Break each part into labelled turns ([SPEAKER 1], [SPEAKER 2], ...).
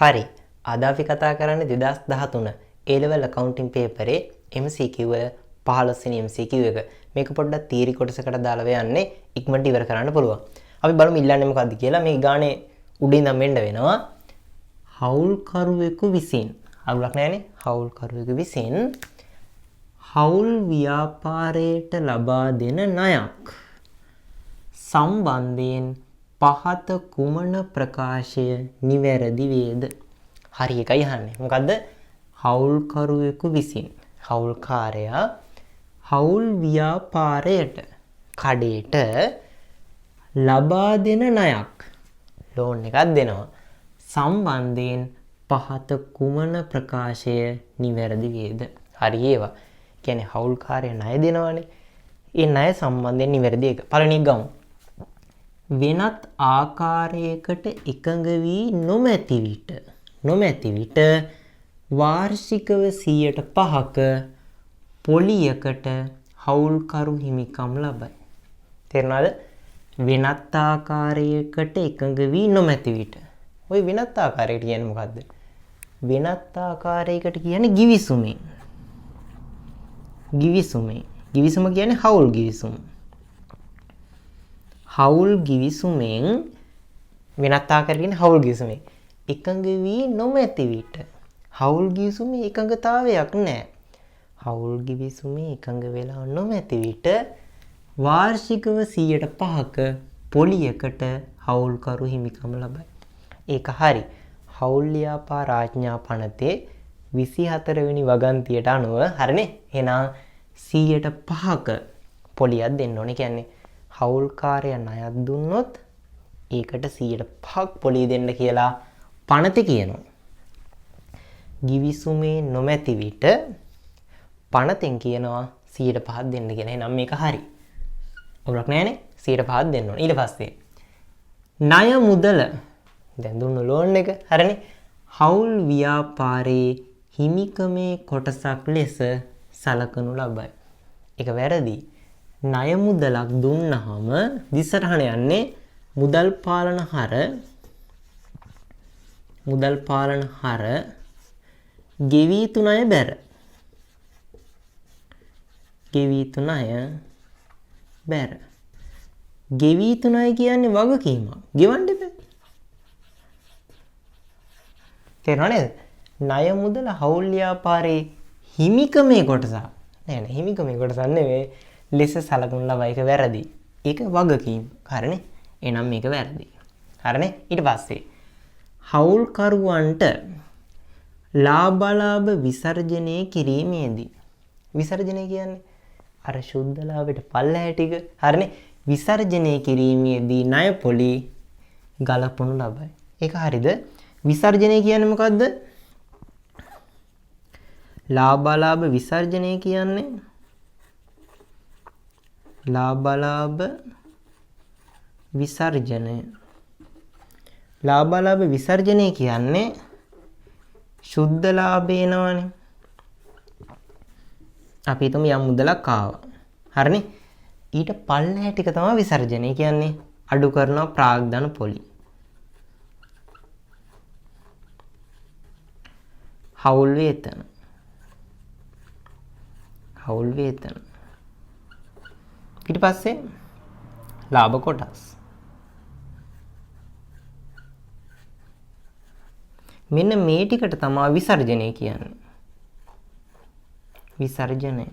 [SPEAKER 1] හරි. අද අපි කතා කරන්නේ 2013 A level accounting paper MCQ 15 වෙනි MCQ එක. මේක පොඩ්ඩක් තියරි කොටසකට දාලා යන්නේ ඉක්මනට ඉවර කරන්න පුළුවන්. අපි බලමු ඉල්ලන්නේ මොකද්ද කියලා. මේ ගානේ උඩින් ඉඳන් මෙන්න වෙනවා. හවුල්කරුවෙකු විසින් අවුලක් නැහැනේ. හවුල්කරුවෙකු විසින් හවුල් ව්‍යාපාරයට ලබා දෙන ණයක් සම්බන්ධයෙන් පහත කුමන ප්‍රකාශය නිවැරදි වේද? හරි එකයි අහන්නේ. මොකද්ද? හවුල්කරුවෙකු විසින් හවුල්කාරයා හවුල් ව්‍යාපාරයට කඩේට ලබා දෙන ණයක් ලෝන් එකක් දෙනවා. සම්බන්ධයෙන් පහත කුමන ප්‍රකාශය නිවැරදි වේද? හරි ඒවා. කියන්නේ හවුල්කාරයා ණය දෙනවානේ. ඒ ණය සම්බන්ධයෙන් නිවැරදි එක. පළවෙනි එක ගමු. වෙනත් ආකාරයකට එකඟ වී නොමැති විට වාර්ෂිකව 105ක පොලියකට හවුල්කරු හිමිකම් ලබයි. තේරුණාද? වෙනත් ආකාරයකට එකඟ වී නොමැති විට. ওই වෙනත් ආකාරයකට කියන්නේ මොකද්ද? වෙනත් ආකාරයකට කියන්නේ ගිවිසුමෙන්. ගිවිසුම කියන්නේ හවුල් ගිවිසුම. හවුල් ගිවිසුමෙන් වෙනත් ආකාරයකට කියන්නේ හවුල් ගිවිසුමෙන් එකඟ වී නොමැති විට. හවුල් ගිවිසුමේ එකඟතාවයක් නැහැ. හවුල් ගිවිසුමේ එකඟ වෙලා නොමැති විට වාර්ෂිකව 105ක පොලියකට හවුල්කරු හිමිකම ලබයි. ඒක හරි. හවුල් ව්‍යාපාර ආඥා පනතේ 24 වෙනි වගන්තියට අනුව හරිනේ. එහෙනම් 105ක පොලියක් දෙන්න ඕනේ. කියන්නේ හවුල්කාරයා ණයක් දුන්නොත් ඒකට 105ක් පොලිය දෙන්න කියලා පනතේ කියනවා. ගිවිසුමේ නොමැති විට පනතෙන් කියනවා 105ක් දෙන්න කියලා. එහෙනම් මේක හරි. අවුලක් නැහැනේ. 105ක් දෙන්න ඕනේ. ඊට පස්සේ ණය මුදල දැන් දුන්න ලෝන් එක හරිනේ. හවුල් ව්‍යාපාරයේ හිමිකමේ කොටසක් ලෙස සලකනු ලබයි. ඒක වැරදි. ණය මුදලක් දුන්නහම දිසරහණ යන්නේ මුදල් පාලන හර ගෙවී යුතු ණය බැර. ගෙවී යුතු ණය කියන්නේ වගකීමක්. ගෙවන්න බෑ. තේරුණා නේද? ණය මුදල හවුල් ව්‍යාපාරයේ හිමිකමේ කොටසක්. නෑ හිමිකමේ කොටසක් නෙවෙයි. ලෙස සලකනු ලබයි. ඒක වැරදි. ඒක වගකීම. හරිනේ. එහෙනම් මේක වැරදි. හරිනේ. ඊට පස්සේ හවුල්කරුවන්ට ලාභ විසර්ජනය කිරීමේදී විසර්ජනය කියන්නේ අර සුද්ධ ලාභයට පල්ලෑ ටික. හරිනේ. විසර්ජනය කිරීමේදී ණය පොලි ගලපනු ලබයි. ඒක හරිද? විසර්ජනය කියන්නේ මොකද්ද? ලාභ විසර්ජනය කියන්නේ ලාභ විසර්ජනය කියන්නේ සුද්ධ ලාභය එනවනේ. අපි හිතමු යම් මුදලක් ආවා. හරිනේ. ඊට පල්ලෑ ටික තමයි විසර්ජනය කියන්නේ. අඩු කරනවා ප්‍රාග්ධන පොලි. හවුල් වේතන. ඊට පස්සේ ලාභ කොටස්. මෙන්න මේ ටිකට තමයි විසර්ජනය කියන්නේ. විසර්ජනය.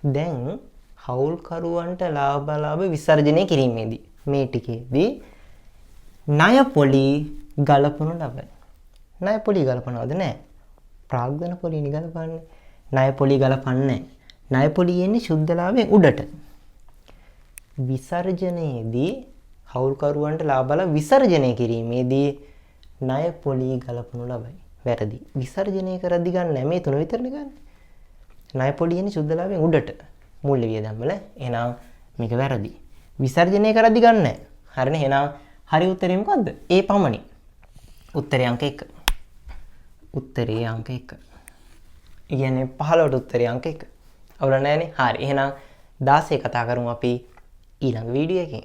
[SPEAKER 1] දැන් හවුල්කරුවන්ට ලාභ විසර්ජනය කිරීමේදී මේ ටිකේදී ණය පොලි ගලපනු ලබයි. ණය පොලි ගලපනවද නැහැ? ප්‍රාග්ධන පොලිනේ ගලපන්නේ. ණය පොලි ගලපන්නේ නැහැ. ණය පොලි යන්නේ සුද්ධ ලාභයෙන් උඩට. විසර්ජනයේදී හවුල්කරුවන්ට ලාභ විසර්ජනය කිරීමේදී ණය පොලි ගලපනු ලබයි. වැරදි. විසර්ජනය කරද්දි ගන්න මේ තුන විතරනේ ගන්න. ණය පොලි යන්නේ සුද්ධ ලාභයෙන් උඩට. මූල්‍ය වියදම් වල. එහෙනම් මේක වැරදි. විසර්ජනය කරද්දි ගන්න නැහැ. හරිනේ. එහෙනම් හරි උත්තරේ මොකද්ද? ඒ පමණයි. උත්තරේ අංක 1. උත්තරේ අංක 1. ඒ කියන්නේ 15ට උත්තරේ අංක 1. අවුල නැහැනේ. හරි. එහෙනම් 16 කතා කරමු අපි ඊළඟ වීඩියෝ එකේ.